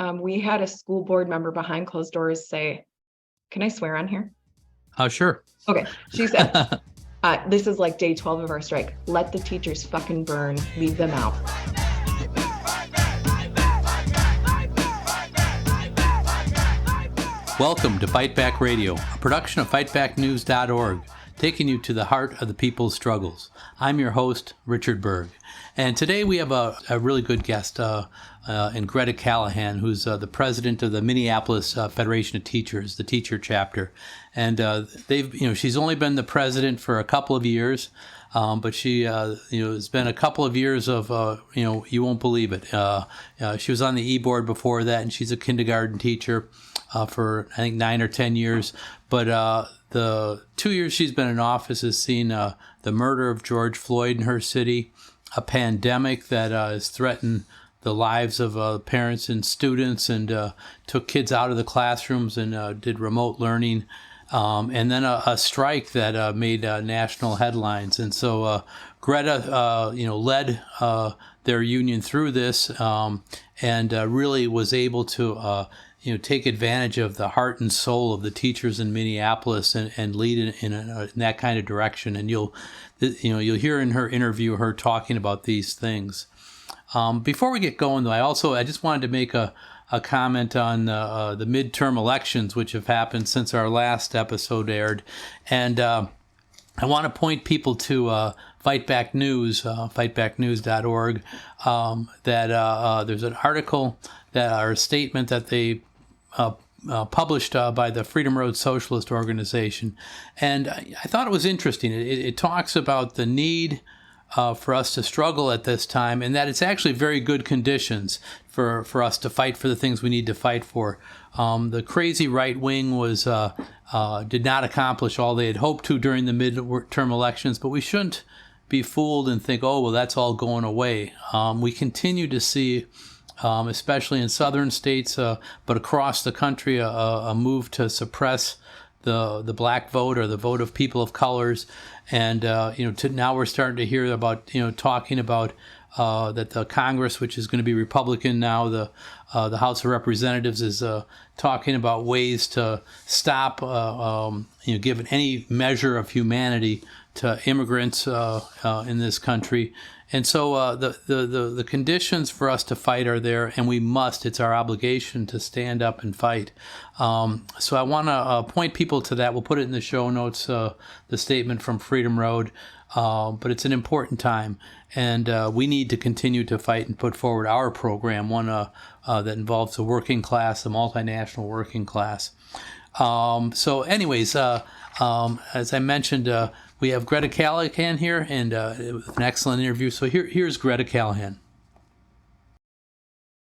We had a school board member behind closed doors say, can I swear on here? Sure. Okay. She said, this is like day 12 of our strike. Let the teachers fucking burn. Leave them out. Welcome to Fight Back Radio, a production of fightbacknews.org, taking you to the heart of the people's struggles. I'm your host, Richard Berg. And today we have a really good guest in Greta Callahan, who's the president of the Minneapolis Federation of Teachers, the teacher chapter. And she's only been the president for a couple of years, but she, it's been a couple of years of, you won't believe it. She was on the e-board before that, and she's a kindergarten teacher for, I think, 9 or 10 years. But the 2 years she's been in office has seen the murder of George Floyd in her city, a pandemic that has threatened the lives of parents and students, and took kids out of the classrooms and did remote learning, and then a strike that made national headlines. And so Greta, led their union through this, and really was able to take advantage of the heart and soul of the teachers in Minneapolis and lead in that kind of direction. And you'll hear in her interview her talking about these things. Before we get going, though, I just wanted to make a comment on the midterm elections, which have happened since our last episode aired. And I want to point people to Fight Back News, fightbacknews.org, that there's an article or a statement that they published by the Freedom Road Socialist Organization. And I thought it was interesting. It talks about the need for us to struggle at this time, and that it's actually very good conditions for us to fight for the things we need to fight for. The crazy right wing did not accomplish all they had hoped to during the midterm elections, but we shouldn't be fooled and think, oh, well, that's all going away. We continue to see, especially in southern states, but across the country, a move to suppress the black vote or the vote of people of colors. And now we're starting to hear about talking about that the Congress, which is going to be Republican now, the House of Representatives is talking about ways to stop giving any measure of humanity to immigrants in this country. And so the conditions for us to fight are there, and we must. It's our obligation to stand up and fight. So I want to point people to that. We'll put it in the show notes, the statement from Freedom Road. But it's an important time, and we need to continue to fight and put forward our program, one that involves the working class, the multinational working class. So anyways, as I mentioned, we have Greta Callahan here, and an excellent interview. So here's Greta Callahan.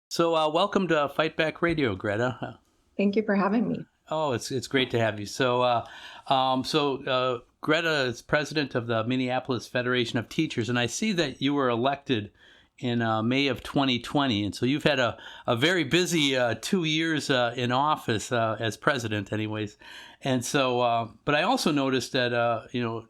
So welcome to Fight Back Radio, Greta. Thank you for having me. Oh, it's great to have you. So Greta is president of the Minneapolis Federation of Teachers, and I see that you were elected in May of 2020, and so you've had a very busy 2 years in office as president, anyways. And so, but I also noticed that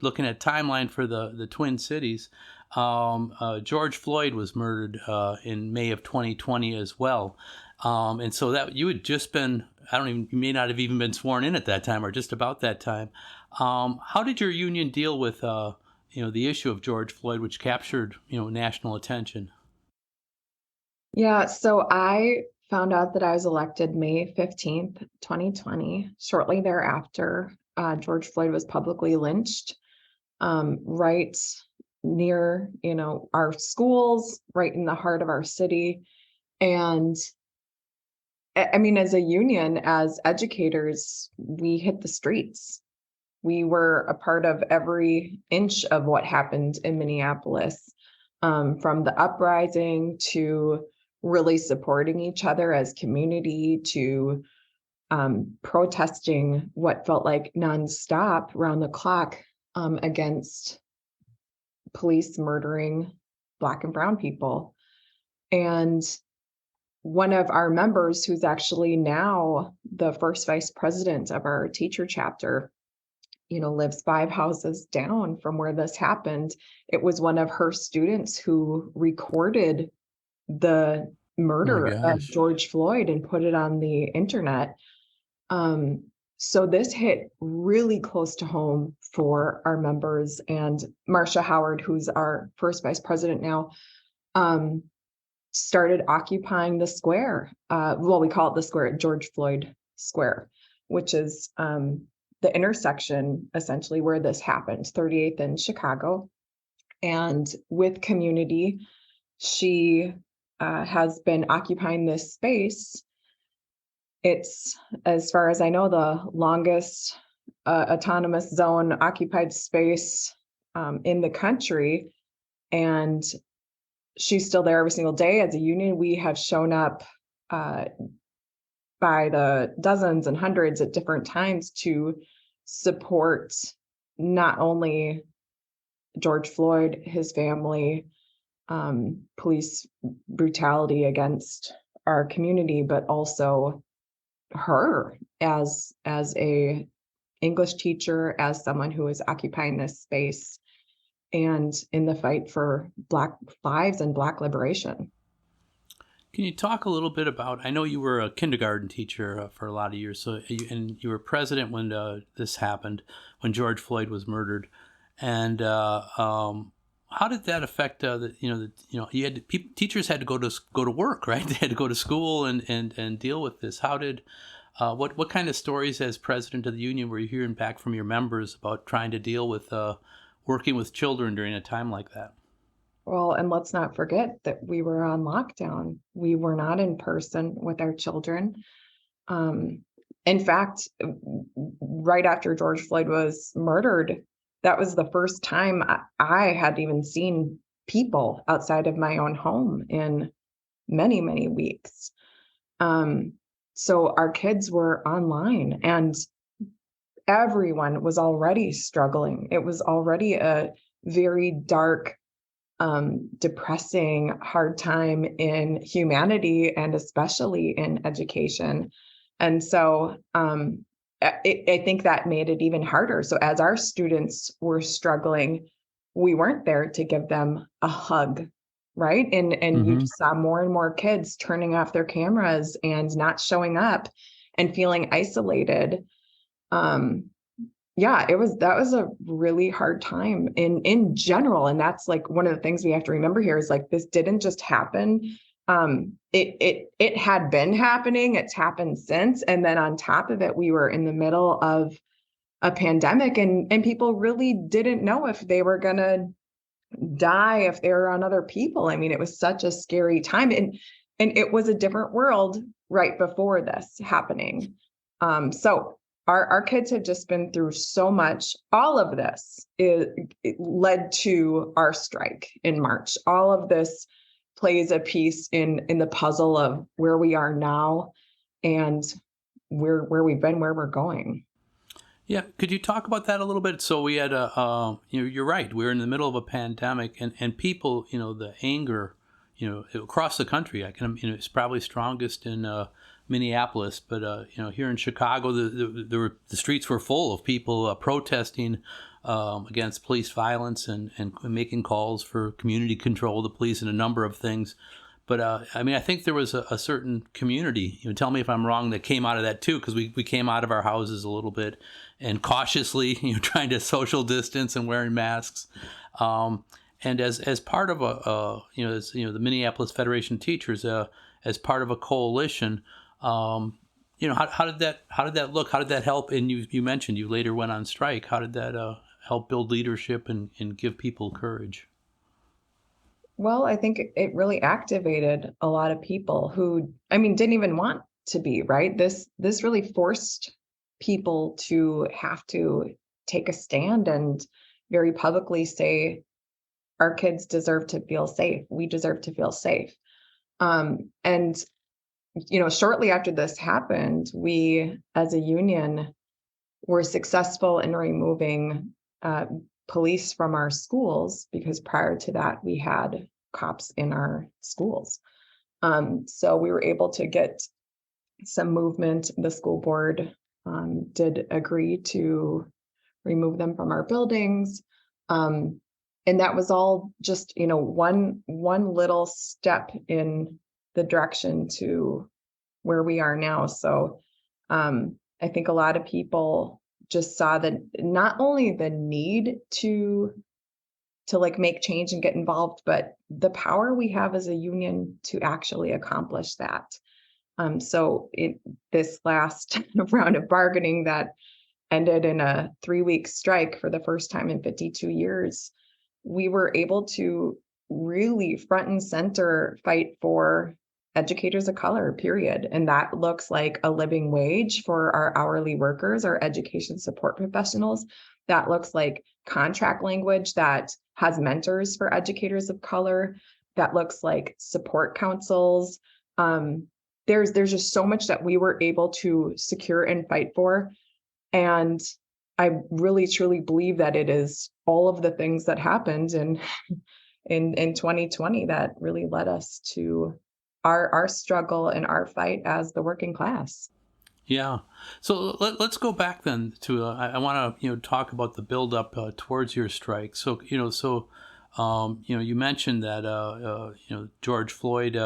looking at timeline for the Twin Cities, George Floyd was murdered in May of 2020 as well, and so that you had just been, you may not have even been sworn in at that time, or just about that time. How did your union deal with the issue of George Floyd, which captured national attention? Yeah, so I found out that I was elected May 15th, 2020. Shortly thereafter, George Floyd was publicly lynched right near, our schools, right in the heart of our city. And I mean, as a union, as educators, we hit the streets. We were a part of every inch of what happened in Minneapolis, from the uprising to really supporting each other as community to protesting what felt like nonstop, round the clock, against police murdering Black and brown people. And one of our members, who's actually now the first vice president of our teacher chapter, lives 5 houses down from where this happened. It was one of her students who recorded the Oh my murder of gosh. George Floyd and put it on the internet. Um, so this hit really close to home for our members, and Marcia Howard, who's our first vice president now, um, started occupying the square. Well, we call it the square at George Floyd Square, which is the intersection essentially where this happened, 38th in Chicago. And with community, she has been occupying this space. It's, as far as I know, the longest autonomous zone occupied space in the country. And she's still there every single day. As a union, we have shown up uh, by the dozens and hundreds at different times to support not only George Floyd, his family, police brutality against our community, but also her as a English teacher, as someone who is occupying this space and in the fight for Black lives and Black liberation. Can you talk a little bit about? I know you were a kindergarten teacher for a lot of years, and you were president when this happened, when George Floyd was murdered, and how did that affect? You had teachers had to go to work, right? They had to go to school and deal with this. How did what kind of stories as president of the union were you hearing back from your members about trying to deal with working with children during a time like that? Well, and let's not forget that we were on lockdown. We were not in person with our children. Um, in fact, right after George Floyd was murdered, that was the first time I had even seen people outside of my own home in many, many weeks. Um, so our kids were online and everyone was already struggling. It was already a very dark, depressing, hard time in humanity and especially in education. And so I think that made it even harder. So as our students were struggling, we weren't there to give them a hug, right? And you Mm-hmm. saw more and more kids turning off their cameras and not showing up and feeling isolated. Um, yeah, that was a really hard time in general. And that's like one of the things we have to remember here is like this didn't just happen. It had been happening, it's happened since. And then on top of it, we were in the middle of a pandemic and people really didn't know if they were gonna die, if they were on other people. I mean, it was such a scary time. And it was a different world right before this happening. So our kids have just been through so much. All of this it led to our strike in March. All of this plays a piece in the puzzle of where we are now and where we've been, where we're going. Yeah, could you talk about that a little bit? So we had you're right. We're in the middle of a pandemic, and people, the anger, across the country. It's probably strongest in Minneapolis, but here in Chicago, the streets were full of people protesting against police violence and making calls for community control of the police and a number of things. But I think there was a certain community. Tell me if I'm wrong. That came out of that too, because we came out of our houses a little bit and cautiously, trying to social distance and wearing masks. And as part of the Minneapolis Federation of Teachers, as part of a coalition, how did that look? How did that help? And you mentioned you later went on strike. How did that help build leadership and give people courage? Well, I think it really activated a lot of people who, I mean, didn't even want to be, right? This really forced people to have to take a stand and very publicly say, our kids deserve to feel safe. We deserve to feel safe. And shortly after this happened, we as a union were successful in removing police from our schools, because prior to that, we had cops in our schools. So we were able to get some movement. The school board did agree to remove them from our buildings. And that was all just, one little step in the direction to where we are now. So I think a lot of people just saw that not only the need to like make change and get involved, but the power we have as a union to actually accomplish that. So this last round of bargaining that ended in a 3-week strike for the first time in 52 years, we were able to really front and center fight for educators of color, period. And that looks like a living wage for our hourly workers, our education support professionals. That looks like contract language that has mentors for educators of color. That looks like support councils. There's just so much that we were able to secure and fight for. And I really truly believe that it is all of the things that happened in 2020 that really led us to our struggle and our fight as the working class. Yeah. So let's go back then to I want to talk about the build up towards your strike. So you mentioned that George Floyd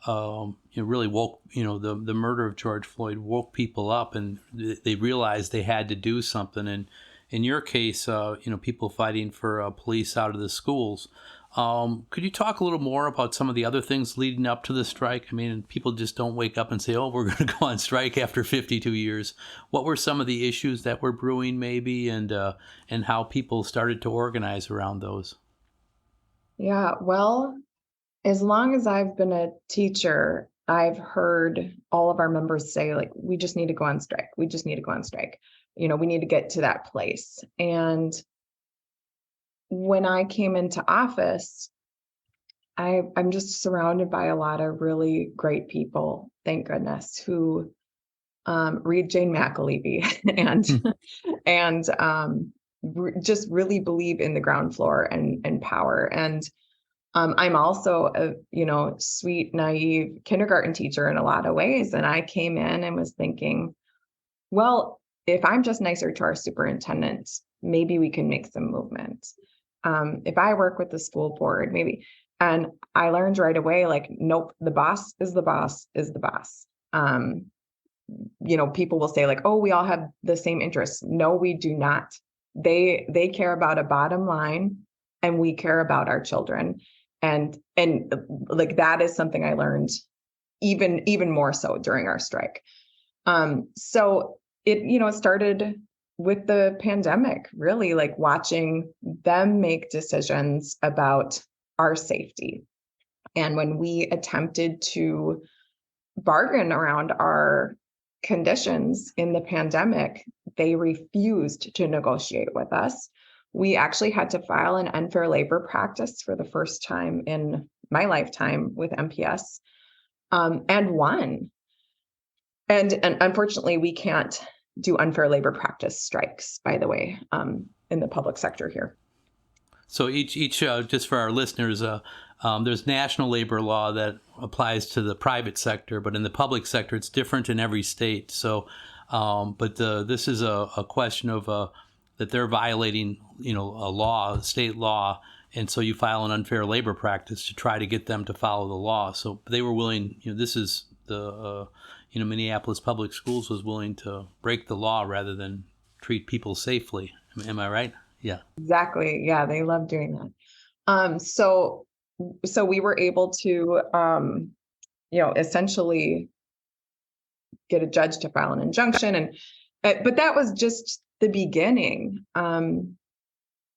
really woke the murder of George Floyd woke people up, and they realized they had to do something. And in your case, people fighting for police out of the schools. Could you talk a little more about some of the other things leading up to the strike? I mean, people just don't wake up and say, "Oh, we're going to go on strike after 52 years." What were some of the issues that were brewing, maybe, and how people started to organize around those? Yeah, well, as long as I've been a teacher, I've heard all of our members say, like, we just need to go on strike. We just need to go on strike. We need to get to that place. And when I came into office, I'm just surrounded by a lot of really great people, thank goodness, who read Jane McAlevey and just really believe in the ground floor and power. And I'm also a sweet, naive kindergarten teacher in a lot of ways. And I came in and was thinking, well, if I'm just nicer to our superintendent, maybe we can make some movement. If I work with the school board, maybe. And I learned right away, like, nope, the boss is the boss is the boss. People will say, like, oh, we all have the same interests. No, we do not. They care about a bottom line, and we care about our children. And like, that is something I learned even more so during our strike. So it started with the pandemic, really, like watching them make decisions about our safety. And when we attempted to bargain around our conditions in the pandemic, they refused to negotiate with us. We actually had to file an unfair labor practice for the first time in my lifetime with MPS, and won. And unfortunately, we can't do unfair labor practice strikes, by the way, in the public sector here. So each just for our listeners, there's national labor law that applies to the private sector, but in the public sector, it's different in every state. So, this is a question of that they're violating, a state law, and so you file an unfair labor practice to try to get them to follow the law. So they were willing. This is the Minneapolis Public Schools was willing to break the law rather than treat people safely. Am I right? Yeah. Exactly. Yeah, they love doing that. So we were able to, essentially get a judge to file an injunction, but that was just the beginning.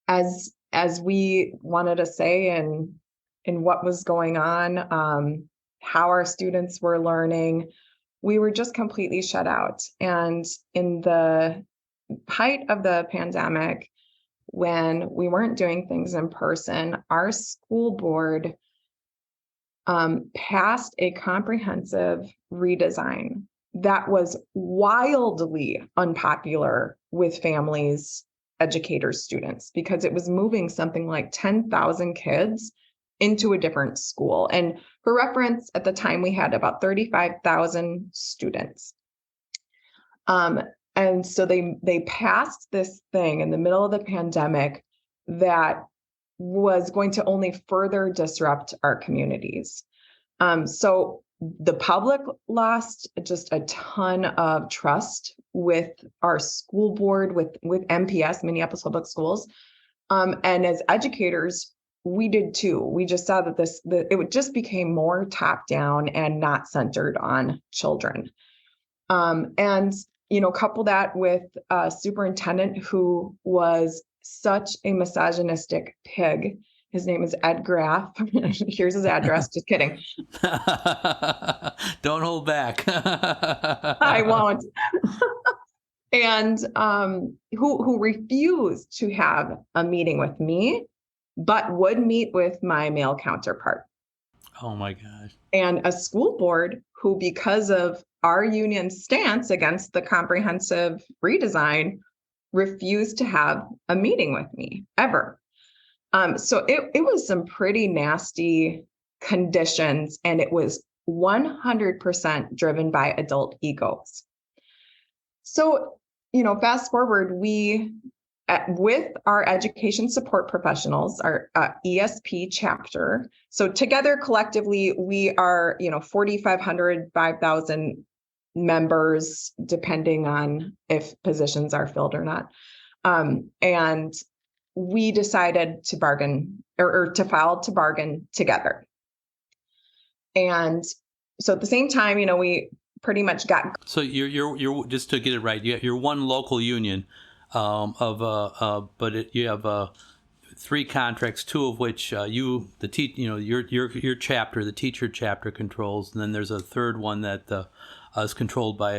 As we wanted to say in what was going on, how our students were learning, we were just completely shut out. And in the height of the pandemic, when we weren't doing things in person, our school board passed a comprehensive redesign that was wildly unpopular with families, educators, students, because it was moving something like 10,000 kids into a different school. And for reference, at the time, we had about 35,000 students. And so they passed this thing in the middle of the pandemic that was going to only further disrupt our communities. So the public lost just a ton of trust with our school board, with MPS, Minneapolis Public Schools. And as educators, we did too. We just saw that it just became more top down and not centered on children. And, couple that with a superintendent who was such a misogynistic pig. His name is Ed Graff. Here's his address. Just kidding. Don't hold back. I won't. And who refused to have a meeting with me, but would meet with my male counterpart. Oh my gosh. And a school board who, because of our union's stance against the comprehensive redesign, refused to have a meeting with me ever. So it was some pretty nasty conditions, and it was 100% driven by adult egos. So, fast forward, with our education support professionals, our ESP chapter. So together collectively, we are, 4,500, 5,000 members, depending on if positions are filled or not. And we decided to bargain or to file to bargain together. And so at the same time, we pretty much got. So you're just to get it right, you're one local union. But you have 3 contracts, 2 of which your chapter, the teacher chapter, controls, and then there's a third one that is controlled by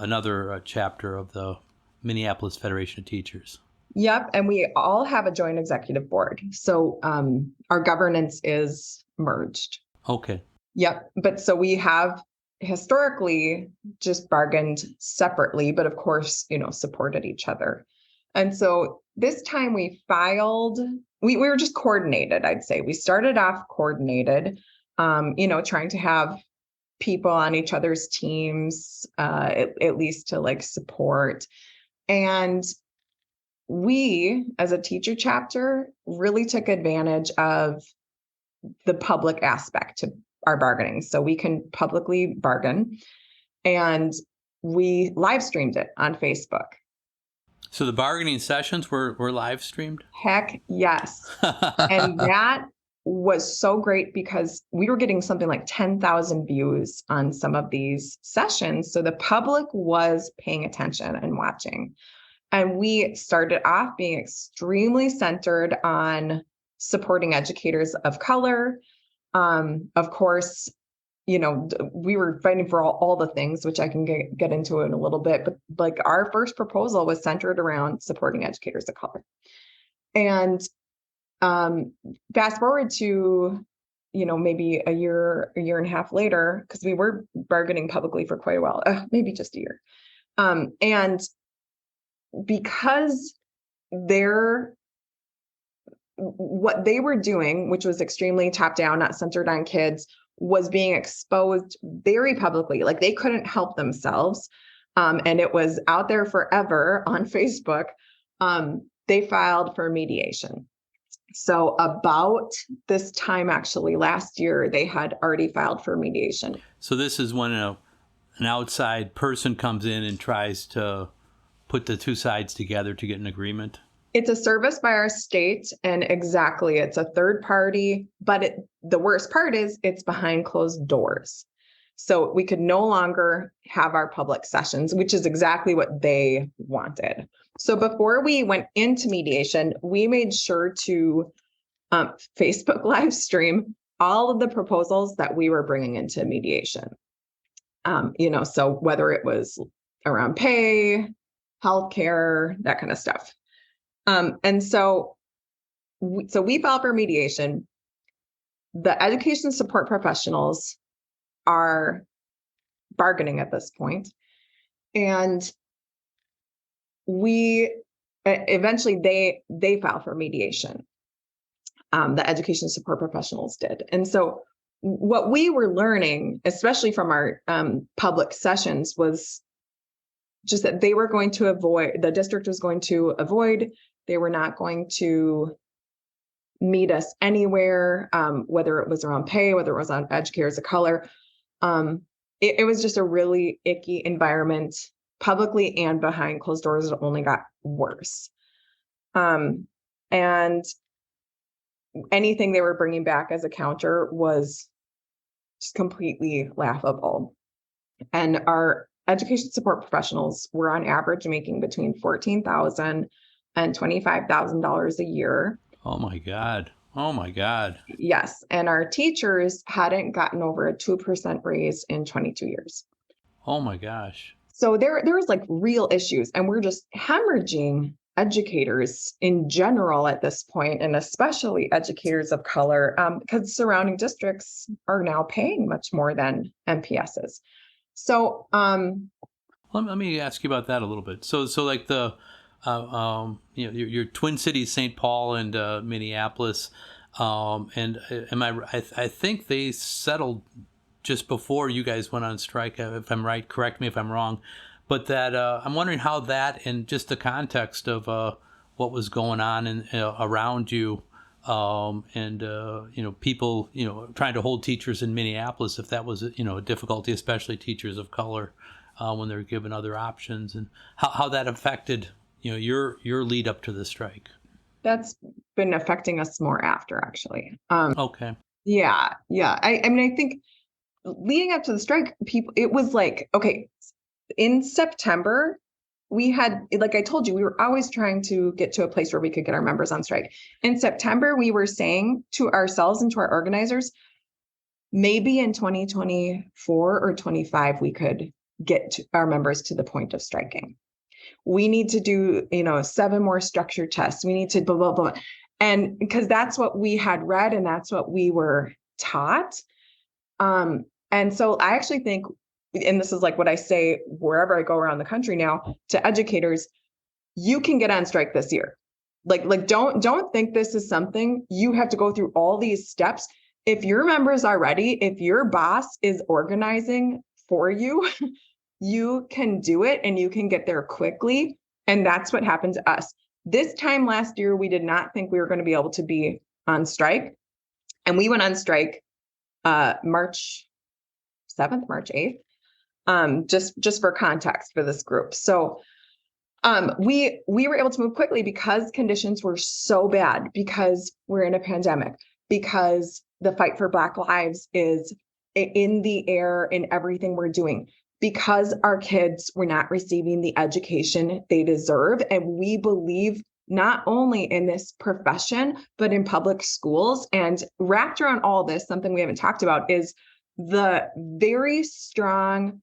another chapter of the Minneapolis Federation of Teachers. Yep, and we all have a joint executive board, so our governance is merged. Okay. Yep, but so we have historically just bargained separately, but of course, supported each other. And so this time we filed, we were just coordinated, I'd say. We started off coordinated, trying to have people on each other's teams, at least to support. And we, as a teacher chapter, really took advantage of the public aspect to our bargaining. So we can publicly bargain, and we live streamed it on Facebook. So the bargaining sessions were live streamed? Heck yes. And that was so great because we were getting something like 10,000 views on some of these sessions. So the public was paying attention and watching. And we started off being extremely centered on supporting educators of color. Of course, we were fighting for all the things, which I can get into in a little bit, but our first proposal was centered around supporting educators of color. And fast forward to, maybe a year and a half later, because we were bargaining publicly for quite a while, maybe just a year. And because what they were doing, which was extremely top down, not centered on kids, was being exposed very publicly. Like they couldn't help themselves. And it was out there forever on Facebook. They filed for mediation. So about this time, actually last year, they had already filed for mediation. So this is when an outside person comes in and tries to put the 2 sides together to get an agreement? It's a service by our state, and exactly, it's a third party, but the worst part is it's behind closed doors. So we could no longer have our public sessions, which is exactly what they wanted. So before we went into mediation, we made sure to Facebook live stream all of the proposals that we were bringing into mediation. So whether it was around pay, healthcare, that kind of stuff. And so we filed for mediation. The education support professionals are bargaining at this point, and we eventually they filed for mediation. The education support professionals did, and so what we were learning, especially from our public sessions, was just that they were going to avoid, the district was going to avoid. They were not going to meet us anywhere, whether it was around pay, whether it was on educators of color. It was just a really icky environment, publicly and behind closed doors. It only got worse. And anything they were bringing back as a counter was just completely laughable. And our education support professionals were on average making between $14,000 and $25,000 a year. Oh my God. Oh my God. Yes. And our teachers hadn't gotten over a 2% raise in 22 years. Oh my gosh. So there was like real issues, and we're just hemorrhaging educators in general at this point, and especially educators of color, because surrounding districts are now paying much more than MPSs. So, Let me ask you about that a little bit. So like the, your Twin Cities, St. Paul and Minneapolis, and I think they settled just before you guys went on strike, if I'm right. Correct me if I'm wrong. But that I'm wondering how that, and just the context of what was going on around you, and people trying to hold teachers in Minneapolis, if that was a difficulty, especially teachers of color, when they're given other options, and how that affected your lead up to the strike. that's been affecting us more after, actually. Okay. Yeah. I mean, I think leading up to the strike, it was like, okay, in September, we had, like I told you, we were always trying to get to a place where we could get our members on strike. In September, we were saying to ourselves and to our organizers, maybe in 2024 or 25, we could get our members to the point of striking. We need to do, 7 more structure tests. We need to blah, blah, blah. And because that's what we had read and that's what we were taught. And so I actually think, and this is like what I say wherever I go around the country now to educators, you can get on strike this year. Like don't think this is something you have to go through all these steps. If your members are ready, if your boss is organizing for you, you can do it and you can get there quickly. And that's what happened to us. This time last year, we did not think we were going to be able to be on strike. And we went on strike March 7th, March 8th, just for context for this group. So we were able to move quickly because conditions were so bad, because we're in a pandemic, because the fight for Black lives is in the air in everything we're doing, because our kids were not receiving the education they deserve. And we believe not only in this profession, but in public schools. And wrapped around all this, something we haven't talked about is the very strong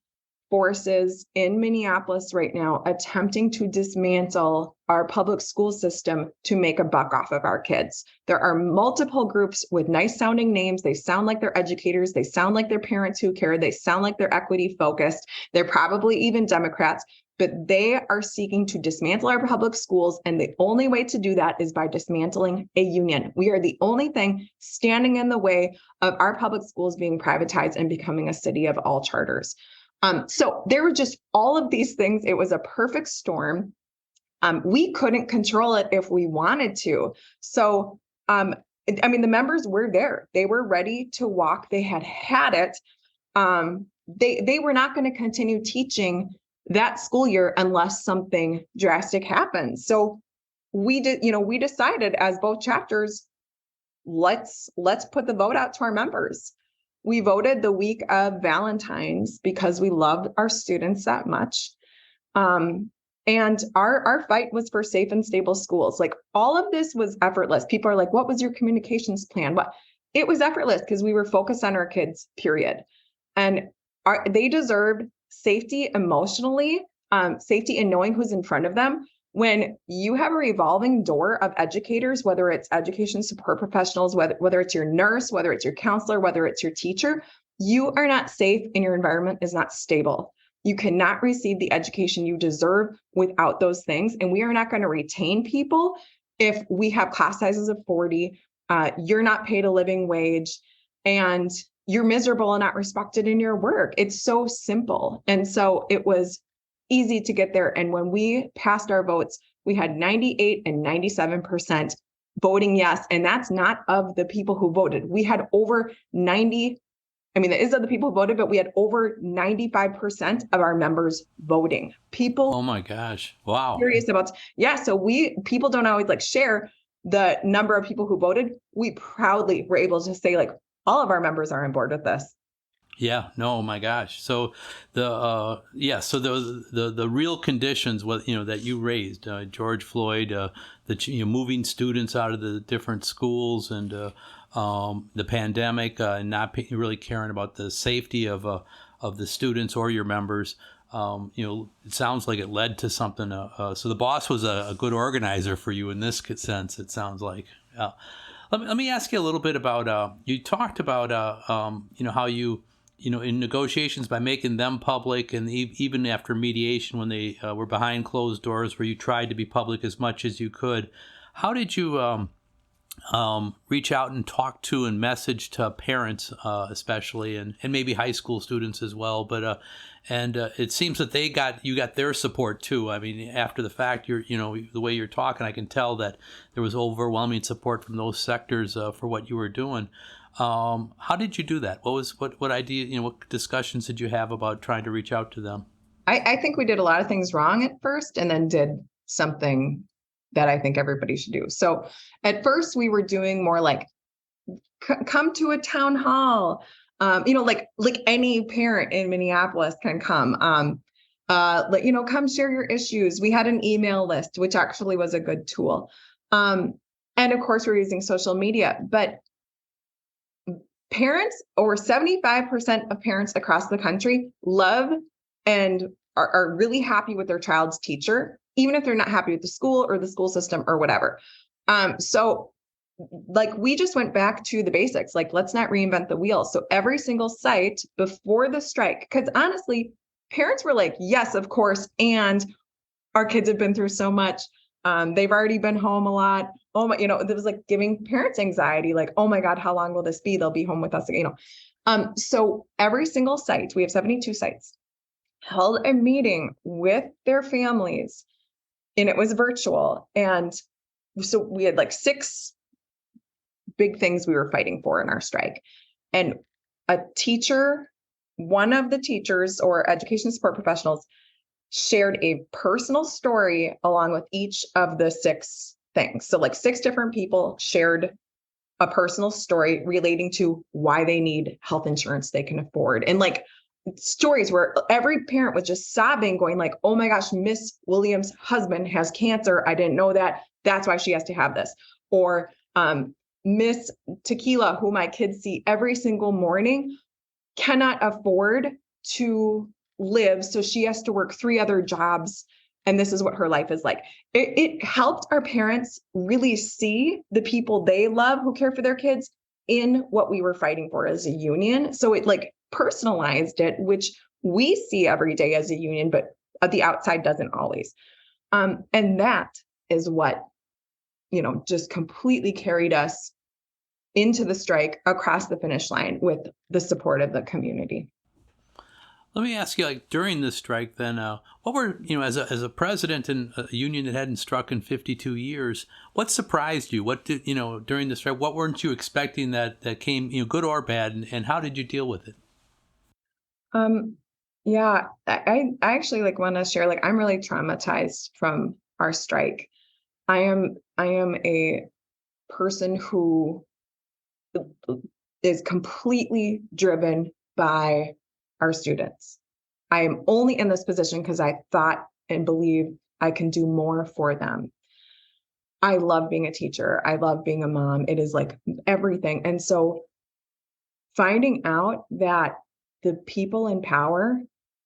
forces in Minneapolis right now attempting to dismantle our public school system to make a buck off of our kids. There are multiple groups with nice sounding names. They sound like they're educators. They sound like they're parents who care. They sound like they're equity focused. They're probably even Democrats, but they are seeking to dismantle our public schools. And the only way to do that is by dismantling a union. We are the only thing standing in the way of our public schools being privatized and becoming a city of all charters. So there were just all of these things. It was a perfect storm. We couldn't control it if we wanted to. So, I mean, the members were there. They were ready to walk. They had it. They were not going to continue teaching that school year unless something drastic happened. So we decided as both chapters, let's put the vote out to our members. We voted the week of Valentine's because we loved our students that much. And our fight was for safe and stable schools. Like, all of this was effortless. People are like, what was your communications plan? Well, it was effortless because we were focused on our kids, period. And they deserved safety emotionally, safety in knowing who's in front of them. When you have a revolving door of educators, whether it's education support professionals, whether it's your nurse, whether it's your counselor, whether it's your teacher, you are not safe and your environment is not stable. You cannot receive the education you deserve without those things. And we are not going to retain people if we have class sizes of 40, you're not paid a living wage, and you're miserable and not respected in your work. It's so simple. And so it was easy to get there. And when we passed our votes, we had 98 and 97% voting yes. And that's not of the people who voted. We had over 90 I mean, it is of the people who voted, but we had over 95% of our members voting. People Oh my gosh. Wow. curious about, so people don't always like share the number of people who voted. We proudly were able to say like all of our members are on board with this. Yeah, no, my gosh. So so the real conditions that you raised, George Floyd, moving students out of the different schools, and the pandemic, and not really caring about the safety of the students or your members. It sounds like it led to something. So the boss was a good organizer for you in this sense. It sounds like. Let me ask you a little bit about. You talked about how you. In negotiations, by making them public, and even after mediation when they were behind closed doors, where you tried to be public as much as you could, how did you reach out and talk to and message to parents, especially, and maybe high school students as well? But it seems that you got their support too. I mean, after the fact, the way you're talking, I can tell that there was overwhelming support from those sectors for what you were doing. How did you do that? What idea, what discussions did you have about trying to reach out to them? I think we did a lot of things wrong at first and then did something that I think everybody should do. So at first we were doing more like come to a town hall, like any parent in Minneapolis can come, come share your issues. We had an email list, which actually was a good tool. And of course we're using social media, but parents, over 75% of parents across the country love and are really happy with their child's teacher, even if they're not happy with the school or the school system or whatever. So like we just went back to the basics, like let's not reinvent the wheel. So every single site before the strike, because honestly, parents were like, yes, of course. And our kids have been through so much. They've already been home a lot. Oh my, it was like giving parents anxiety, like, oh my God, how long will this be? They'll be home with us, So every single site, we have 72 sites, held a meeting with their families, and it was virtual. And so we had like 6 big things we were fighting for in our strike. And one of the teachers or education support professionals shared a personal story along with each of the 6 things. So like 6 different people shared a personal story relating to why they need health insurance they can afford. And like stories where every parent was just sobbing, going like, oh my gosh, Miss Williams' husband has cancer. I didn't know that. That's why she has to have this. Or Miss Tequila, who my kids see every single morning, cannot afford to live. So she has to work 3 other jobs. And this is what her life is like. It helped our parents really see the people they love who care for their kids in what we were fighting for as a union. So it like personalized it, which we see every day as a union, but the outside doesn't always. And that is what, just completely carried us into the strike across the finish line with the support of the community. Let me ask you, like during this strike, then, what were, as a president in a union that hadn't struck in 52 years, what surprised you? What did, during the strike, what weren't you expecting that came, good or bad, and how did you deal with it? Yeah, I actually like want to share, like, I'm really traumatized from our strike. I am a person who is completely driven by our students. I am only in this position because I thought and believe I can do more for them. I love being a teacher. I love being a mom. It is like everything. And so finding out that the people in power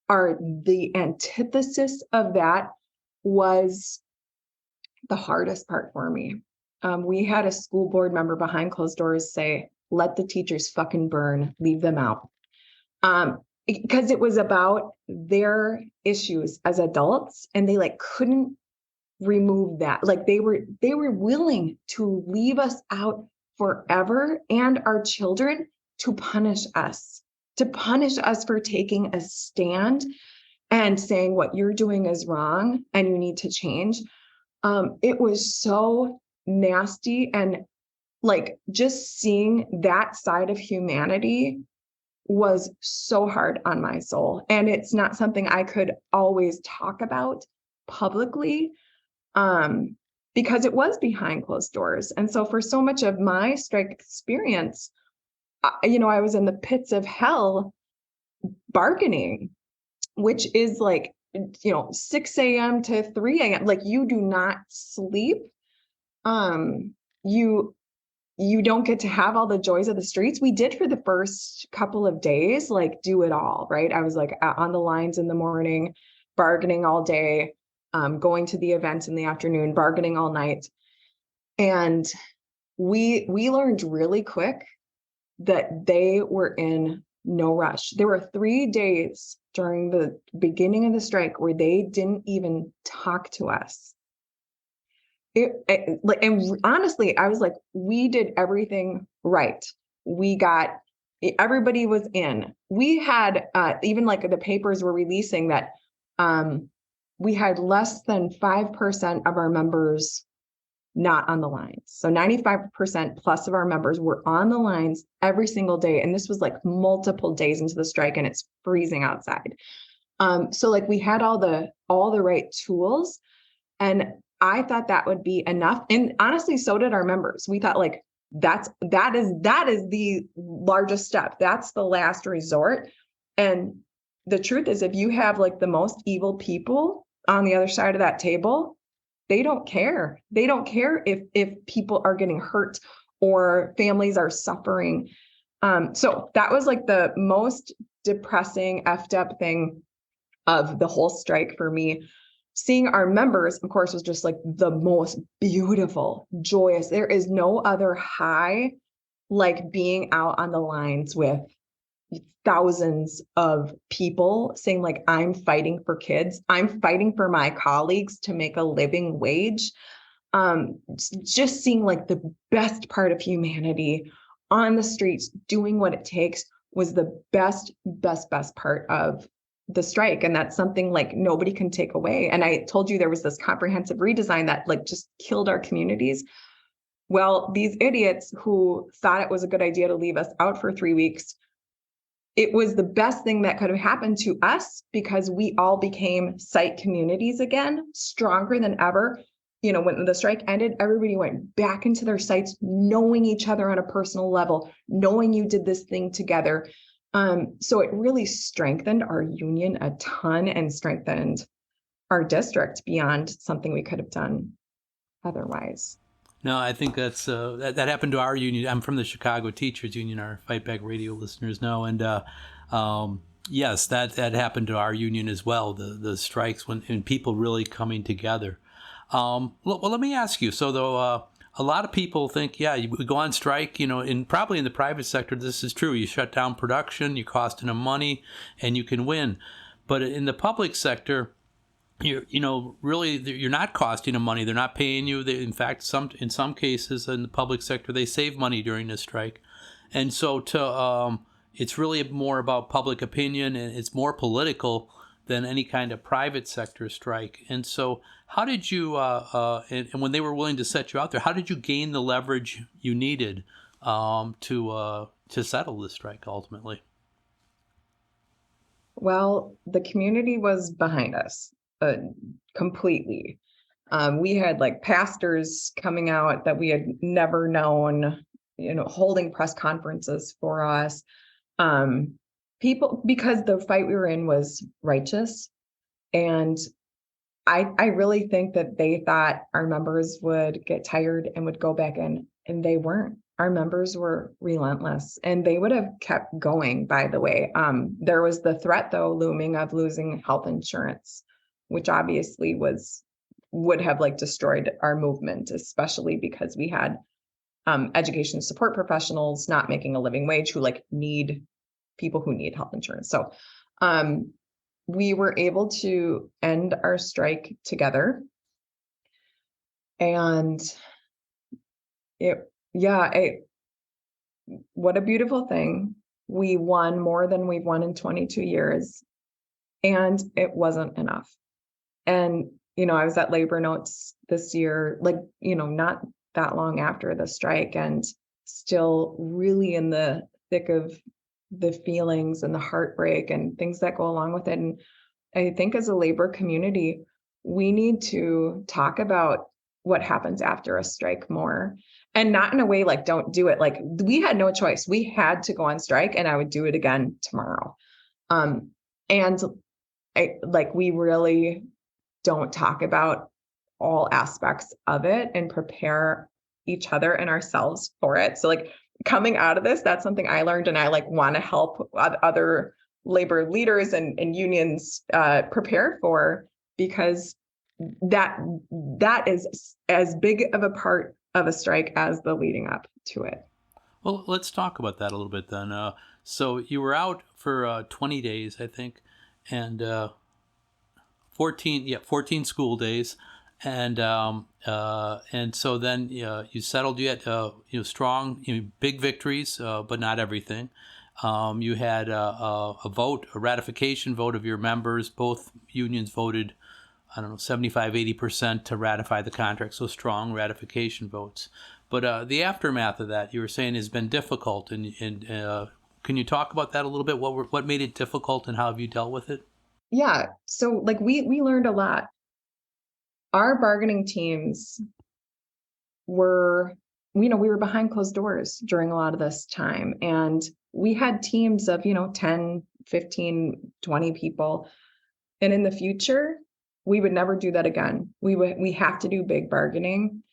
are the antithesis of that was the hardest part for me. We had a school board member behind closed doors say, let the teachers fucking burn, leave them out. Because it was about their issues as adults, and they like couldn't remove that. Like they were willing to leave us out forever, and our children, to punish us for taking a stand and saying what you're doing is wrong and you need to change. It was so nasty, and like just seeing that side of humanity was so hard on my soul. And it's not something I could always talk about publicly, because it was behind closed doors. And so for so much of my strike experience, I was in the pits of hell bargaining, which is like, 6 a.m. to 3 a.m. Like, you do not sleep. You don't get to have all the joys of the streets. We did for the first couple of days, like, do it all, right? I was like on the lines in the morning, bargaining all day, going to the events in the afternoon, bargaining all night. And we learned really quick that they were in no rush. There were 3 days during the beginning of the strike where they didn't even talk to us. And honestly, I was like, we did everything right. Everybody was in. We had, even like the papers were releasing that we had less than 5% of our members not on the lines. So 95% plus of our members were on the lines every single day. And this was like multiple days into the strike, and it's freezing outside. So like, we had all the right tools, and I thought that would be enough. And honestly, so did our members. We thought, like, that is the largest step. That's the last resort. And the truth is, if you have like the most evil people on the other side of that table, they don't care. They don't care if people are getting hurt or families are suffering. So that was like the most depressing, effed up thing of the whole strike for me. Seeing our members, of course, was just like the most beautiful, joyous. There is no other high like being out on the lines with thousands of people saying, like, I'm fighting for kids. I'm fighting for my colleagues to make a living wage. Just seeing like the best part of humanity on the streets doing what it takes was the best part of the strike. And that's something like nobody can take away. And I told you there was this comprehensive redesign that like just killed our communities. Well, these idiots who thought it was a good idea to leave us out for 3 weeks, it was the best thing that could have happened to us, because we all became site communities again, stronger than ever. When the strike ended, everybody went back into their sites, knowing each other on a personal level, knowing you did this thing together. So it really strengthened our union a ton and strengthened our district beyond something we could have done otherwise. No, I think that's that happened to our union. I'm from the Chicago Teachers Union. Our Fight Back Radio listeners know, and yes, that happened to our union as well. The strikes and people really coming together. Well, let me ask you. So though, a lot of people think, yeah, you go on strike. Probably in the private sector, this is true. You shut down production, you cost them money, and you can win. But in the public sector, really, you're not costing them money. They're not paying you. In fact, in some cases in the public sector, they save money during the strike. And so it's really more about public opinion, and it's more political than any kind of private sector strike. And so how did you, and when they were willing to set you out there, how did you gain the leverage you needed to settle the strike ultimately? Well, the community was behind us. Completely. We had like pastors coming out that we had never known, holding press conferences for us. People, because the fight we were in was righteous. And I really think that they thought our members would get tired and would go back in, and they weren't. Our members were relentless, and they would have kept going, by the way. There was the threat, though, looming of losing health insurance, which obviously would have like destroyed our movement, especially because we had education support professionals not making a living wage who like need people who need health insurance. So we were able to end our strike together. And what a beautiful thing. We won more than we've won in 22 years, and it wasn't enough. And, I was at Labor Notes this year, like, not that long after the strike, and still really in the thick of the feelings and the heartbreak and things that go along with it. And I think as a labor community, we need to talk about what happens after a strike more, and not in a way like don't do it. Like, we had no choice. We had to go on strike, and I would do it again tomorrow. And we really don't talk about all aspects of it and prepare each other and ourselves for it. So like, coming out of this, that's something I learned, and I want to help other labor leaders and unions prepare for, because that is as big of a part of a strike as the leading up to it. Well, let's talk about that a little bit then. So you were out for 20 days, I think, and 14 school days, and so then you settled. You had strong, big victories, but not everything. You had a vote, a ratification vote of your members. Both unions voted, I don't know, 75, 80% to ratify the contract. So strong ratification votes. But the aftermath of that, you were saying, has been difficult. And can you talk about that a little bit? What made it difficult, and how have you dealt with it? Yeah. So like, we learned a lot. Our bargaining teams were, we were behind closed doors during a lot of this time. And we had teams of, 10, 15, 20 people. And in the future, we would never do that again. We have to do big bargaining,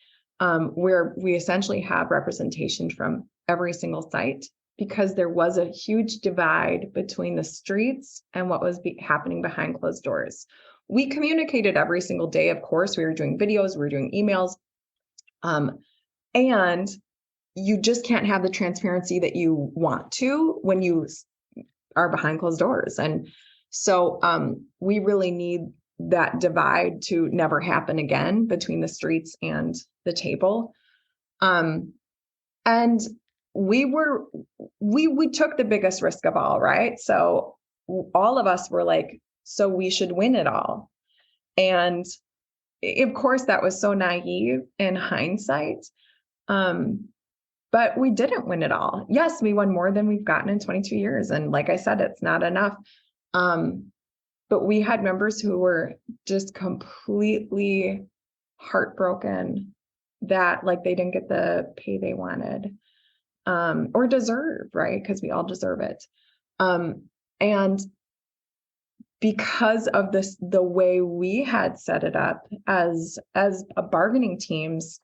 where we essentially have representation from every single site, because there was a huge divide between the streets and what was happening behind closed doors. We communicated every single day. Of course, we were doing videos, we were doing emails, and you just can't have the transparency that you want to when you are behind closed doors. And so we really need that divide to never happen again between the streets and the table. And we took the biggest risk of all, right? So all of us were like, so we should win it all. And of course, that was so naive in hindsight. But we didn't win it all. Yes, we won more than we've gotten in 22 years. And like I said, it's not enough. But we had members who were just completely heartbroken that like they didn't get the pay they wanted, or deserve, right? Because we all deserve it. And because of this, the way we had set it up as a bargaining teams,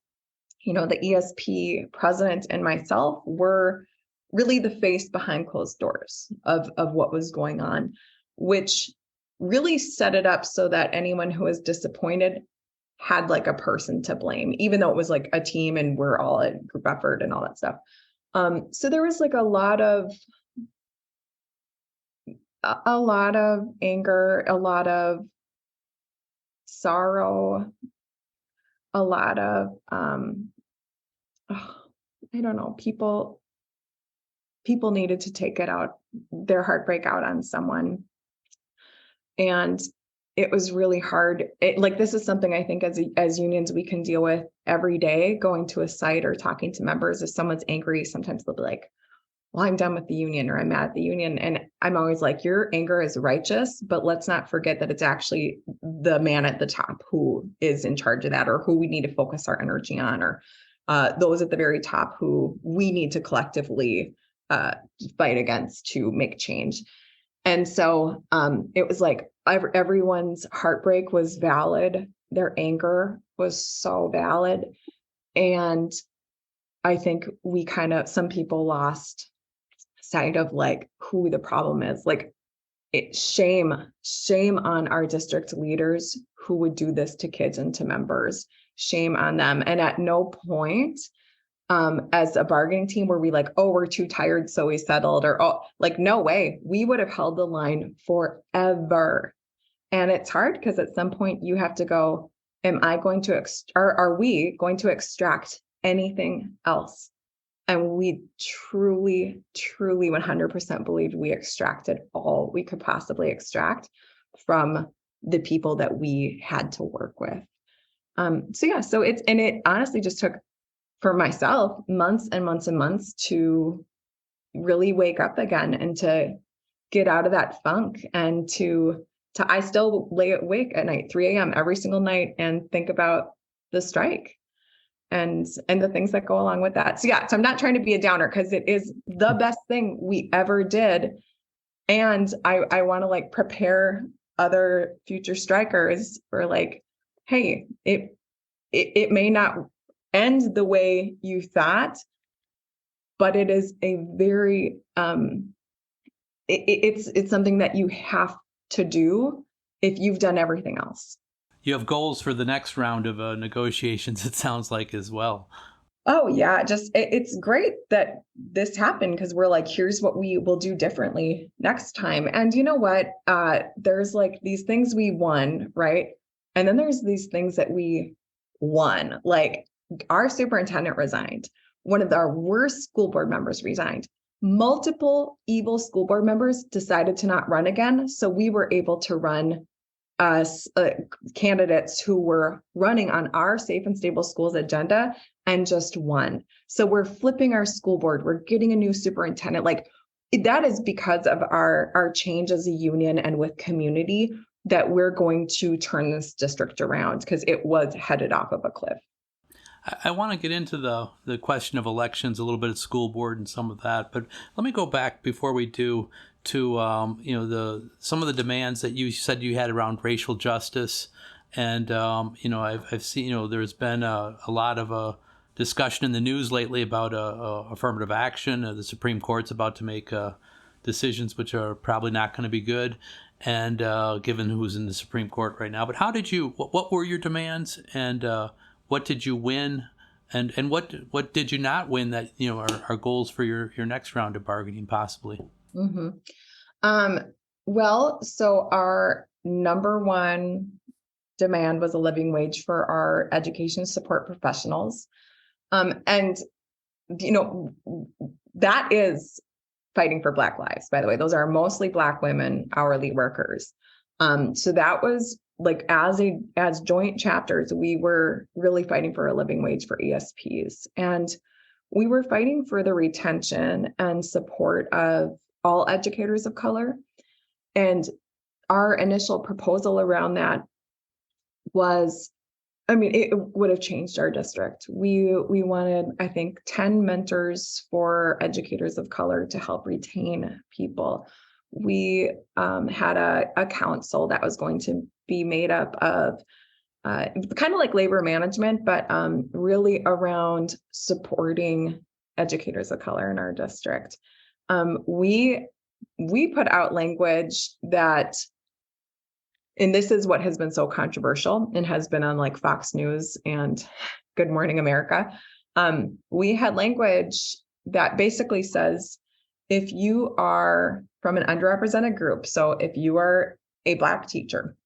the ESP president and myself were really the face behind closed doors of what was going on, which really set it up so that anyone who was disappointed had like a person to blame, even though it was like a team and we're all a group effort and all that stuff. So there was like a lot of anger, a lot of sorrow, a lot of I don't know, people needed to take it out, their heartbreak out on someone. And it was really hard. This is something I think as unions we can deal with every day, going to a site or talking to members. If someone's angry, sometimes they'll be like, well, I'm done with the union, or I'm mad at the union. And I'm always like, your anger is righteous, but let's not forget that it's actually the man at the top who is in charge of that, or who we need to focus our energy on, or those at the very top who we need to collectively fight against to make change. And so it was like everyone's heartbreak was valid. Their anger was so valid. And I think some people lost sight of like who the problem is. Like, shame on our district leaders who would do this to kids and to members. Shame on them. And at no point as a bargaining team were we like, oh, we're too tired, so we settled, or oh, like, no way. We would have held the line forever. And it's hard because at some point you have to go, are we going to extract anything else? And we truly, truly 100% believed we extracted all we could possibly extract from the people that we had to work with. So it honestly just took, for myself, months and months and months to really wake up again and to get out of that funk and to I still lay awake at night, 3 a.m. every single night and think about the strike and the things that go along with that. So yeah, so I'm not trying to be a downer because it is the best thing we ever did. And I want to like prepare other future strikers for like, hey, it may not end the way you thought, but it is a very it's something that you have to do if you've done everything else. You have goals for the next round of negotiations, it sounds like, as well. Oh yeah, just it's great that this happened because we're like, here's what we will do differently next time. And you know what? There's like these things we won, right? And then there's these things that we won. Like our superintendent resigned. One of our worst school board members resigned. Multiple evil school board members decided to not run again. So we were able to run candidates who were running on our safe and stable schools agenda and just won. So we're flipping our school board. We're getting a new superintendent. Like that is because of our change as a union and with community that we're going to turn this district around because it was headed off of a cliff. I want to get into the question of elections a little bit at school board and some of that, but let me go back before we do to some of the demands that you said you had around racial justice, and I've seen there's been a lot of discussion in the news lately about affirmative action. The Supreme Court's about to make decisions which are probably not going to be good, and given who's in the Supreme Court right now. But how did you? What were your demands, and what did you win, and what did you not win that are goals for your next round of bargaining possibly? Mm-hmm. Well, so our number one demand was a living wage for our education support professionals. And that is fighting for Black lives, by the way. Those are mostly Black women hourly workers. So that was like as joint chapters, we were really fighting for a living wage for ESPs. And we were fighting for the retention and support of all educators of color. And our initial proposal around that was, it would have changed our district. We wanted, I think, 10 mentors for educators of color to help retain people. We had a council that was going to be made up of kind of like labor management, but really around supporting educators of color in our district. We put out language that, and this is what has been so controversial and has been on like Fox News and Good Morning America. We had language that basically says, if you are from an underrepresented group, so if you are a Black teacher,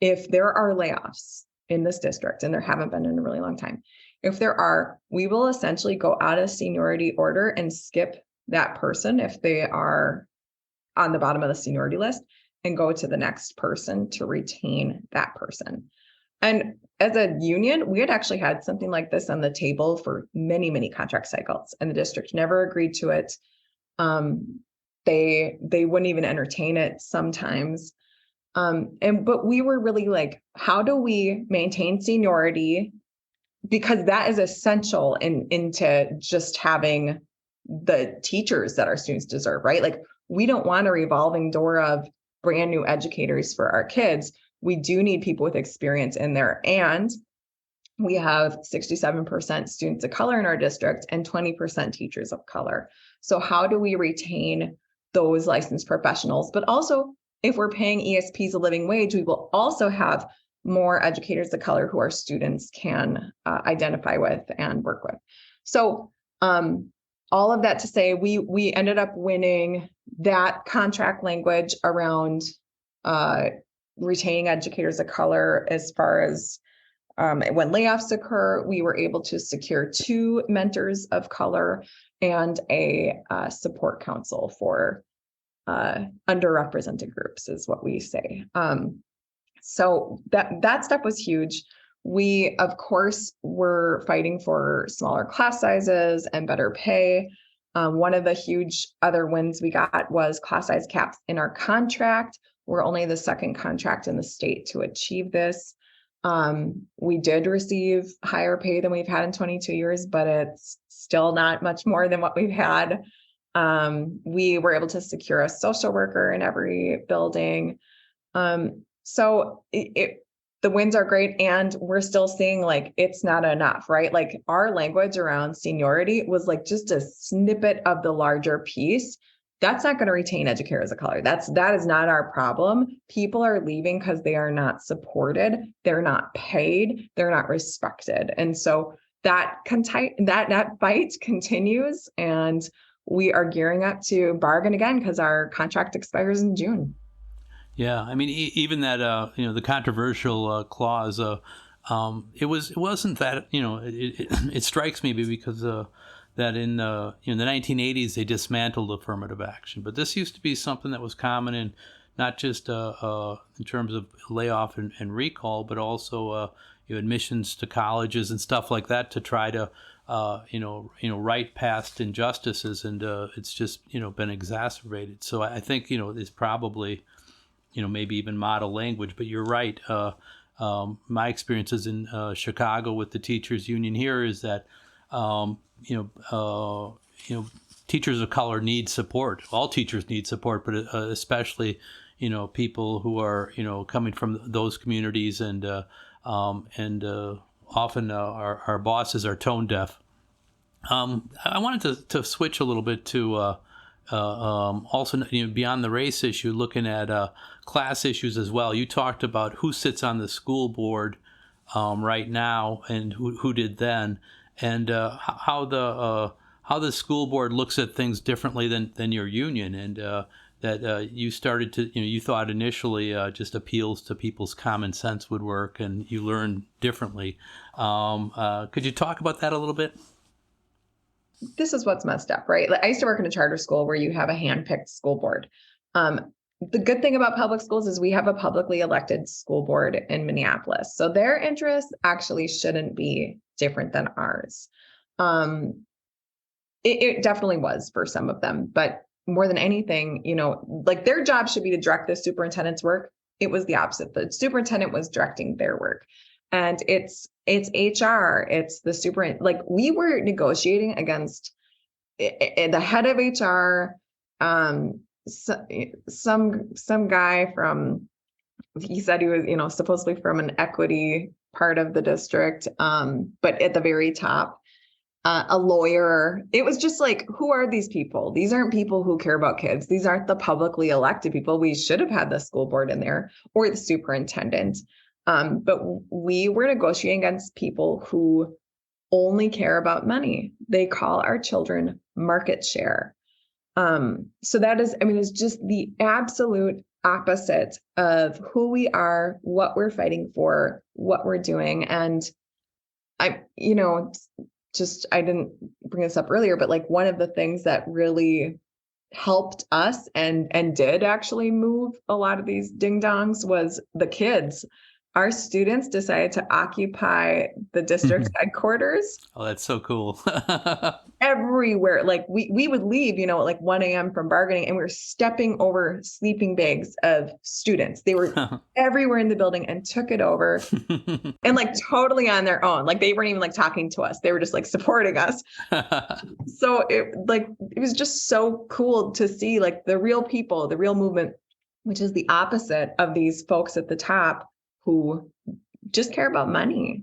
if there are layoffs in this district, and there haven't been in a really long time, if there are, we will essentially go out of seniority order and skip that person if they are on the bottom of the seniority list and go to the next person to retain that person. And as a union, we had actually had something like this on the table for many, many contract cycles, and the district never agreed to it. They wouldn't even entertain it sometimes. But we were really like, how do we maintain seniority? Because that is essential into just having the teachers that our students deserve, right? Like, we don't want a revolving door of brand new educators for our kids. We do need people with experience in there. And we have 67% students of color in our district and 20% teachers of color. So how do we retain those licensed professionals? But also, if we're paying ESPs a living wage, we will also have more educators of color who our students can identify with and work with. So all of that to say, we ended up winning that contract language around retaining educators of color. As far as when layoffs occur, we were able to secure 2 mentors of color and a support council for underrepresented groups, is what we say. So that stuff was huge. We, of course, were fighting for smaller class sizes and better pay. One of the huge other wins we got was class size caps in our contract. We're only the second contract in the state to achieve this. We did receive higher pay than we've had in 22 years, but it's still not much more than what we've had. We were able to secure a social worker in every building. So the wins are great, and we're still seeing like it's not enough, right? Like our language around seniority was like just a snippet of the larger piece. That's not going to retain educators of color. That is not our problem. People are leaving because they are not supported, they're not paid, they're not respected. And so that fight continues, and we are gearing up to bargain again because our contract expires in June. Yeah, I mean, even that the controversial clause, it wasn't that it strikes me because that in the 1980s they dismantled affirmative action, but this used to be something that was common in not just in terms of layoff and recall, but also admissions to colleges and stuff like that to try to right past injustices, and it's just been exacerbated. So I think it's probably maybe even model language, but you're right. My experiences in Chicago with the teachers union here is that, teachers of color need support. All teachers need support, but especially, people who are, coming from those communities, and often our bosses are tone deaf. I wanted to switch a little bit to also beyond the race issue, looking at class issues as well. You talked about who sits on the school board right now and who did then, and how the school board looks at things differently than your union, and that you started to you thought initially just appeals to people's common sense would work, and you learned differently. Could you talk about that a little bit? This is what's messed up, right? I used to work in a charter school where you have a hand-picked school board. The good thing about public schools is we have a publicly elected school board in Minneapolis. So their interests actually shouldn't be different than ours. It definitely was for some of them, but more than anything, like their job should be to direct the superintendent's work. It was the opposite. The superintendent was directing their work. And it's HR, it's the like we were negotiating against the head of HR, some guy from, he said he was, supposedly from an equity part of the district, but at the very top, a lawyer. It was just like, who are these people? These aren't people who care about kids. These aren't the publicly elected people. We should have had the school board in there or the superintendent. But we were negotiating against people who only care about money. They call our children market share. So that is, it's just the absolute opposite of who we are, what we're fighting for, what we're doing. And I didn't bring this up earlier, but like one of the things that really helped us and did actually move a lot of these ding dongs was the kids. Our students decided to occupy the district headquarters. Oh, that's so cool. Everywhere. Like we would leave, at like 1 a.m. from bargaining, and we were stepping over sleeping bags of students. They were everywhere in the building and took it over and like totally on their own. Like they weren't even like talking to us. They were just like supporting us. So it was just so cool to see like the real people, the real movement, which is the opposite of these folks at the top who just care about money.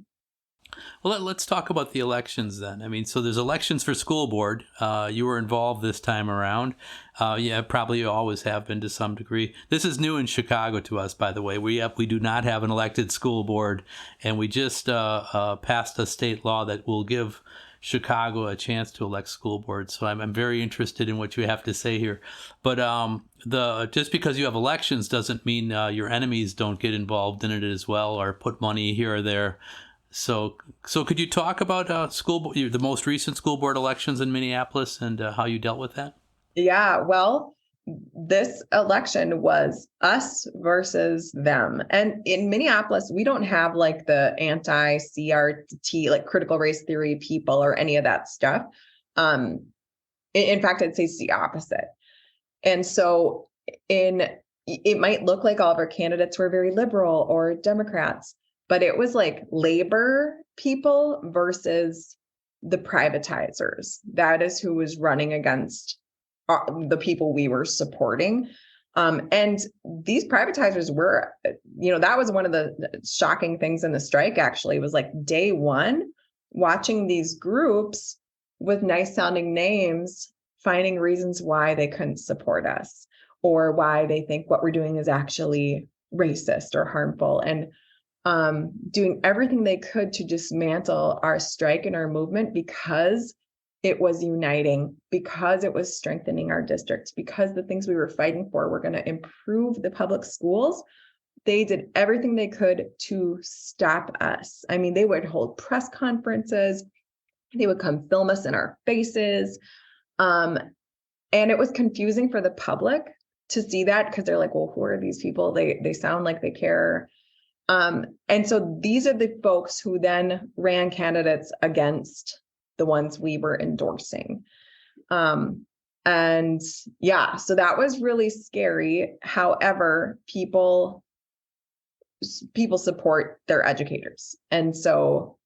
Well, let's talk about the elections then. So there's elections for school board. You were involved this time around. Yeah, probably you always have been to some degree. This is new in Chicago to us, by the way. We do not have an elected school board, and we just passed a state law that will give Chicago a chance to elect school boards. So I'm very interested in what you have to say here. But just because you have elections doesn't mean your enemies don't get involved in it as well or put money here or there. So could you talk about the most recent school board elections in Minneapolis and how you dealt with that? Yeah, well, this election was us versus them. And in Minneapolis, we don't have like the anti-CRT, like critical race theory people or any of that stuff. In fact, I'd say it's the opposite. And so it might look like all of our candidates were very liberal or Democrats, but it was like labor people versus the privatizers. That is who was running against the people we were supporting. And these privatizers were, that was one of the shocking things in the strike, actually, was like day one, watching these groups with nice sounding names, finding reasons why they couldn't support us or why they think what we're doing is actually racist or harmful, and doing everything they could to dismantle our strike and our movement because it was uniting, because it was strengthening our districts, because the things we were fighting for were going to improve the public schools. They did everything they could to stop us. I mean, they would hold press conferences. They would come film us in our faces. And it was confusing for the public to see that because they're like, well, who are these people? They sound like they care. And so these are the folks who then ran candidates against the ones we were endorsing. And yeah, so that was really scary. However, people support their educators. And so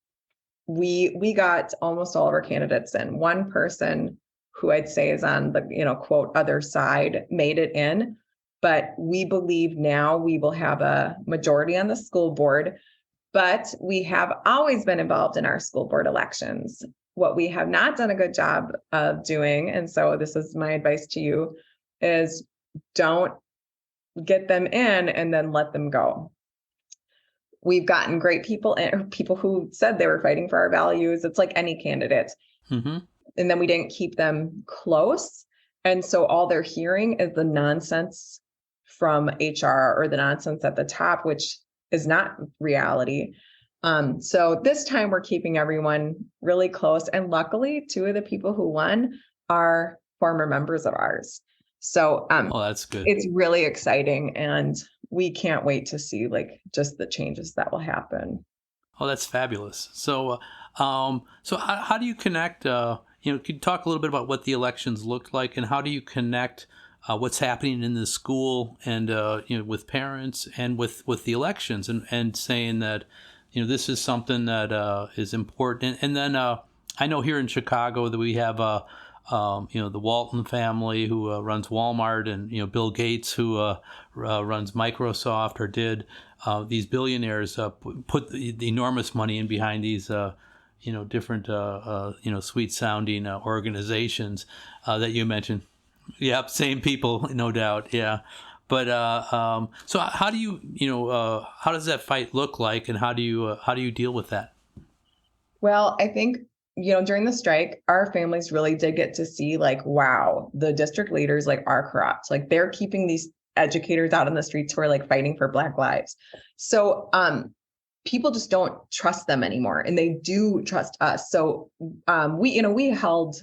we got almost all of our candidates in. One person who I'd say is on the, quote, other side made it in, but we believe now we will have a majority on the school board, but we have always been involved in our school board elections. What we have not done a good job of doing, and so this is my advice to you, is don't get them in and then let them go. We've gotten great people and people who said they were fighting for our values. It's like any candidate. Mm-hmm. And then we didn't keep them close. And so all they're hearing is the nonsense from HR or the nonsense at the top, which is not reality. So this time we're keeping everyone really close. And luckily, two of the people who won are former members of ours. So that's good. It's really exciting. And we can't wait to see just the changes that will happen. Oh, that's fabulous. So, how do you connect? Could you talk a little bit about what the elections looked like, and how do you connect what's happening in the school and with parents and with the elections, and saying that this is something that is important. And then I know here in Chicago that we have the Walton family who runs Walmart, and Bill Gates who runs Microsoft, or did. These billionaires put the enormous money in behind these different sweet sounding organizations that you mentioned. Yep, same people, no doubt. Yeah. But so how do you how does that fight look like, and how do you deal with that? Well, I think during the strike, our families really did get to see wow, the district leaders are corrupt. They're keeping these educators out in the streets who are fighting for Black lives. So people just don't trust them anymore, and they do trust us. So we held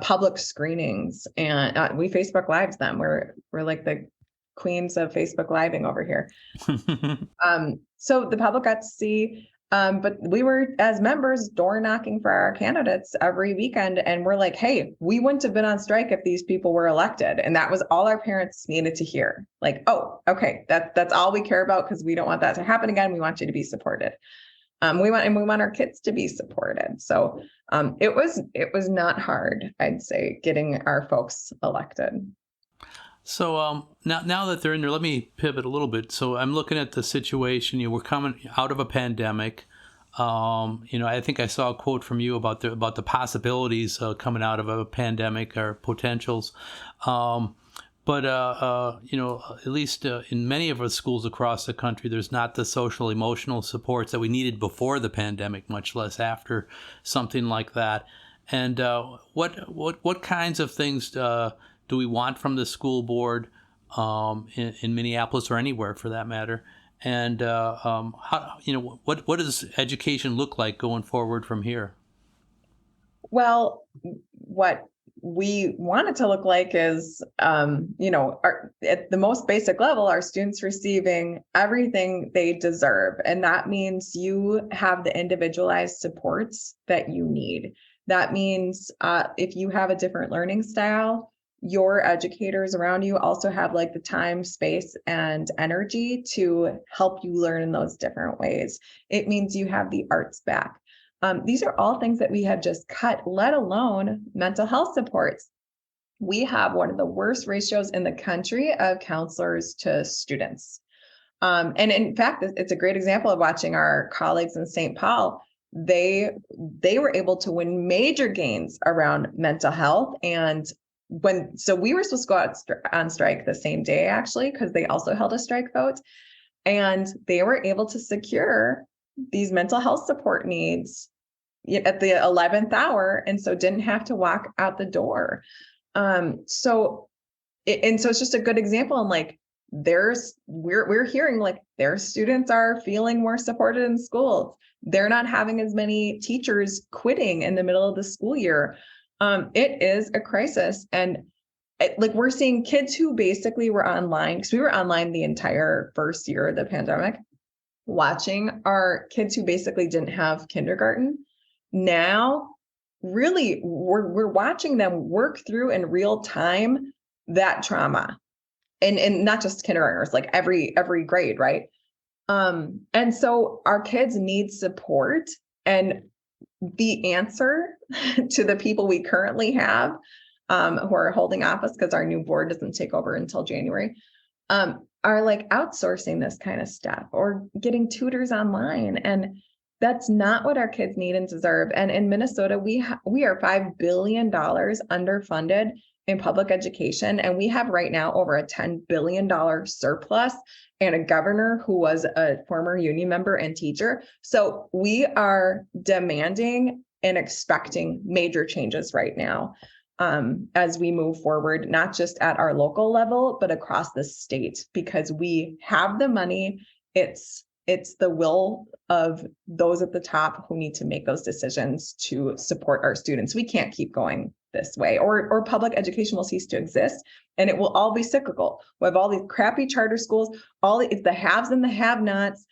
public screenings, and we Facebook Lives them. We're like the queens of Facebook Living over here. So the public got to see, but we were, as members, door knocking for our candidates every weekend. And we're like, hey, we wouldn't have been on strike if these people were elected. And that was all our parents needed to hear. Oh, okay, that's all we care about, because we don't want that to happen again. We want you to be supported. We want our kids to be supported. So it was not hard, I'd say, getting our folks elected. So now that they're in there, let me pivot a little bit. So I'm looking at the situation. We're coming out of a pandemic. I think I saw a quote from you about the possibilities coming out of a pandemic, or potentials. But at least in many of our schools across the country, there's not the social emotional supports that we needed before the pandemic, much less after something like that. And what kinds of things do we want from the school board in Minneapolis, or anywhere for that matter? And how what does education look like going forward from here? Well, what we want it to look like is, at the most basic level, our students receiving everything they deserve. And that means you have the individualized supports that you need. That means if you have a different learning style, your educators around you also have like the time, space, and energy to help you learn in those different ways. It means you have the arts back. These are all things that we have just cut, let alone mental health supports. We have one of the worst ratios in the country of counselors to students. And in fact, it's a great example of watching our colleagues in St. Paul. They were able to win major gains around mental health. And so we were supposed to go out on strike the same day, actually, because they also held a strike vote. And they were able to secure these mental health support needs at the 11th hour. And so didn't have to walk out the door. So it's just a good example. And like, we're hearing like their students are feeling more supported in schools. They're not having as many teachers quitting in the middle of the school year. It is a crisis. And like we're seeing kids who basically were online, because we were online the entire first year of the pandemic, watching our kids who basically didn't have kindergarten. Now, really, we're watching them work through in real time that trauma. And not just kindergartners, like every grade, right? And so our kids need support, and the answer to the people we currently have who are holding office, because our new board doesn't take over until January, are like outsourcing this kind of stuff or getting tutors online. And that's not what our kids need and deserve. And in Minnesota, we are $5 billion underfunded in public education. And we have right now over a $10 billion surplus and a governor who was a former union member and teacher. So we are demanding and expecting major changes right now as we move forward, not just at our local level, but across the state, because we have the money. It's the will of those at the top who need to make those decisions to support our students. We can't keep going this way, or public education will cease to exist, and it will all be cyclical. We have all these crappy charter schools, it's the haves and the have-nots.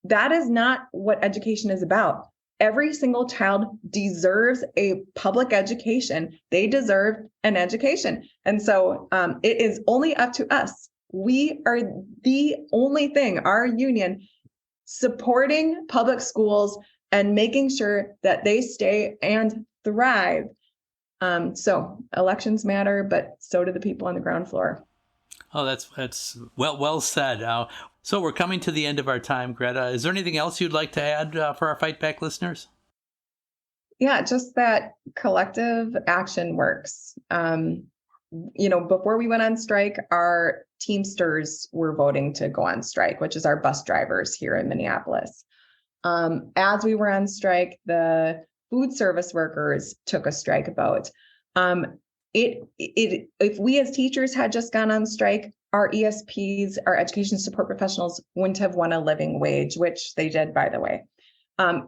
That is not what education is about. Every single child deserves a public education. They deserve an education. And so it is only up to us. We are the only thing, our union, supporting public schools and making sure that they stay and thrive. So elections matter, but so do the people on the ground floor. Oh, that's well said. So we're coming to the end of our time, Greta. Is there anything else you'd like to add for our Fight Back listeners? Yeah, just that collective action works. Before we went on strike, our Teamsters were voting to go on strike, which is our bus drivers here in Minneapolis. As we were on strike, the food service workers took a strike vote. If we as teachers had just gone on strike, our ESPs, our education support professionals, wouldn't have won a living wage, which they did, by the way.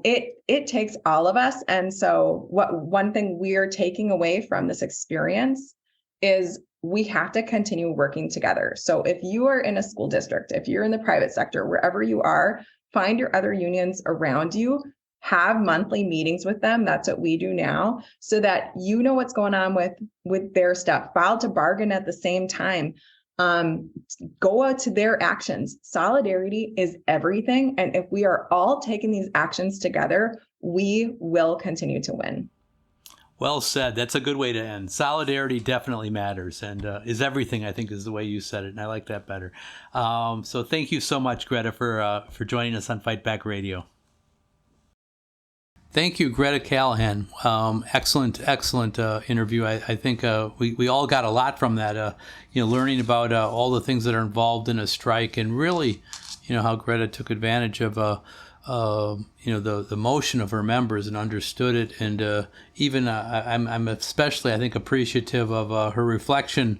It takes all of us. And so one thing we are taking away from this experience is we have to continue working together. So if you are in a school district, if you're in the private sector, wherever you are, find your other unions around you, have monthly meetings with them. That's what we do now, so that you know what's going on with their stuff. File to bargain at the same time. Go out to their actions. Solidarity is everything. And if we are all taking these actions together, we will continue to win. Well said. That's a good way to end. Solidarity definitely matters and is everything, I think, is the way you said it. And I like that better. So thank you so much, Greta, for joining us on Fight Back Radio. Thank you, Greta Callahan. Excellent interview. I think we all got a lot from that. Learning about all the things that are involved in a strike, and really, how Greta took advantage of the motion of her members and understood it. And even I'm especially, I think, appreciative of her reflection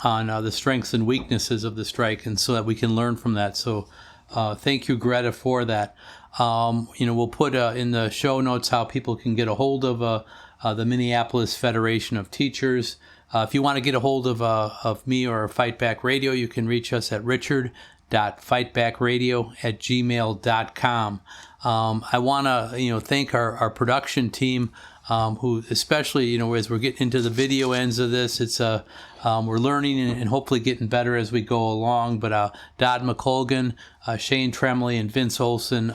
on the strengths and weaknesses of the strike, and so that we can learn from that. So thank you, Greta, for that. We'll put in the show notes how people can get a hold of the Minneapolis Federation of Teachers. If you want to get a hold of me or Fight Back Radio, you can reach us at richard.fightbackradio@gmail.com. I want to thank our production team, who especially, as we're getting into the video ends of this, it's we're learning and hopefully getting better as we go along. But Dodd McColgan, Shane Tremley, and Vince Olson,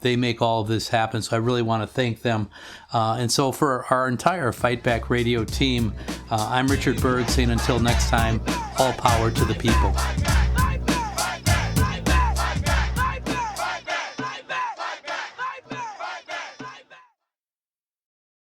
they make all of this happen. So I really want to thank them. And so for our entire Fight Back Radio team, I'm Richard Berg saying until next time, all power to the people.